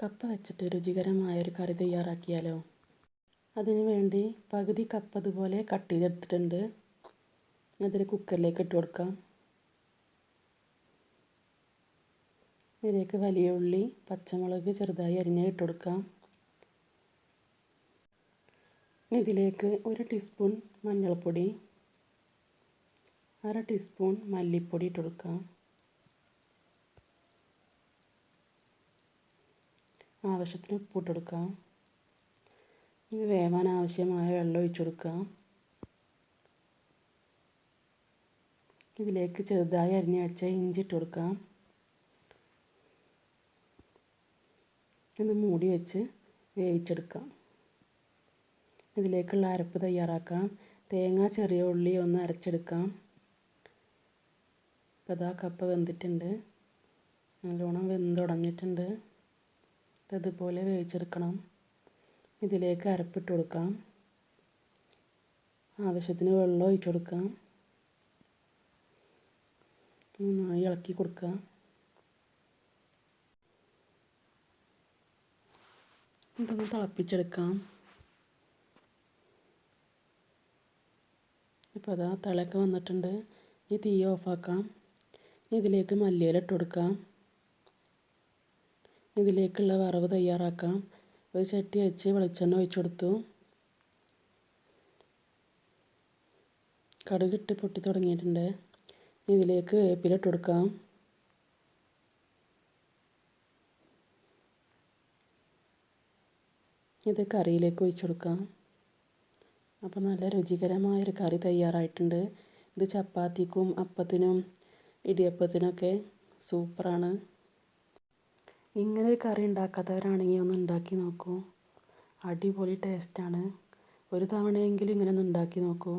കപ്പ വെച്ചിട്ട് രുചികരമായൊരു കറി തയ്യാറാക്കിയാലോ? അതിനു വേണ്ടി പകുതി കപ്പ അതുപോലെ കട്ട് ചെയ്തെടുത്തിട്ടുണ്ട്. അതൊരു കുക്കറിലേക്ക് ഇട്ട് കൊടുക്കാം. ഇതിലേക്ക് വലിയ ഉള്ളി, പച്ചമുളക് ചെറുതായി അരിഞ്ഞ് ഇട്ട് കൊടുക്കാം. ഇതിലേക്ക് 1 ടീസ്പൂൺ മഞ്ഞൾപ്പൊടി, 1/2 ടീസ്പൂൺ മല്ലിപ്പൊടി ഇട്ട് കൊടുക്കാം. ആവശ്യത്തിന് ഉപ്പ് ഇട്ട് കൊടുക്കാം. ഇത് വേവാൻ ആവശ്യമായ വെള്ളം ഒഴിച്ച് കൊടുക്കാം. ഇതിലേക്ക് ചെറുതായി അരിഞ്ഞ് വെച്ച ഇഞ്ചി ഇട്ട് കൊടുക്കാം. ഇത് മൂടി വെച്ച് വേവിച്ചെടുക്കാം. ഇതിലേക്കുള്ള അരപ്പ് തയ്യാറാക്കാം. തേങ്ങ, ചെറിയ ഉള്ളി ഒന്ന് അരച്ചെടുക്കാം. ഇപ്പോൾ ഇതാ കപ്പ വെന്തിട്ടുണ്ട്. നല്ലോണം വെന്തുടഞ്ഞിട്ടുണ്ട്. ഇതുപോലെ വേവിച്ചെടുക്കണം. ഇതിലേക്ക് അരപ്പിട്ട് കൊടുക്കാം. ആവശ്യത്തിന് വെള്ളം ഒഴിച്ച് കൊടുക്കാം. നന്നായി ഇളക്കി കൊടുക്കുക. ഇതൊന്ന് തിളപ്പിച്ചെടുക്കാം. ഇപ്പോൾ അതാ തിളയൊക്കെ വന്നിട്ടുണ്ട്. ഈ തീ ഓഫാക്കാം. ഇതിലേക്ക് മല്ലിയില ഇട്ട് കൊടുക്കാം. ഇതിലേക്കുള്ള വറവ് തയ്യാറാക്കാം. ഒരു ചട്ടി വെച്ച് വെളിച്ചെണ്ണ ഒഴിച്ച് കൊടുത്തു. കടുകിട്ട് പൊട്ടി തുടങ്ങിയിട്ടുണ്ട്. ഇതിലേക്ക് വേപ്പില ഇട്ട് കൊടുക്കാം. ഇത് കറിയിലേക്ക് ഒഴിച്ച് കൊടുക്കാം. അപ്പോൾ നല്ല രുചികരമായൊരു കറി തയ്യാറായിട്ടുണ്ട്. ഇത് ചപ്പാത്തിക്കും അപ്പത്തിനും ഇടിയപ്പത്തിനൊക്കെ സൂപ്പറാണ്. ഇങ്ങനൊരു കറി ഉണ്ടാക്കാത്തവരാണെങ്കിൽ ഒന്ന് ഉണ്ടാക്കി നോക്കൂ. അടിപൊളി ടേസ്റ്റാണ്. ഒരു തവണയെങ്കിലും ഇങ്ങനെ ഒന്ന് ഉണ്ടാക്കി നോക്കൂ.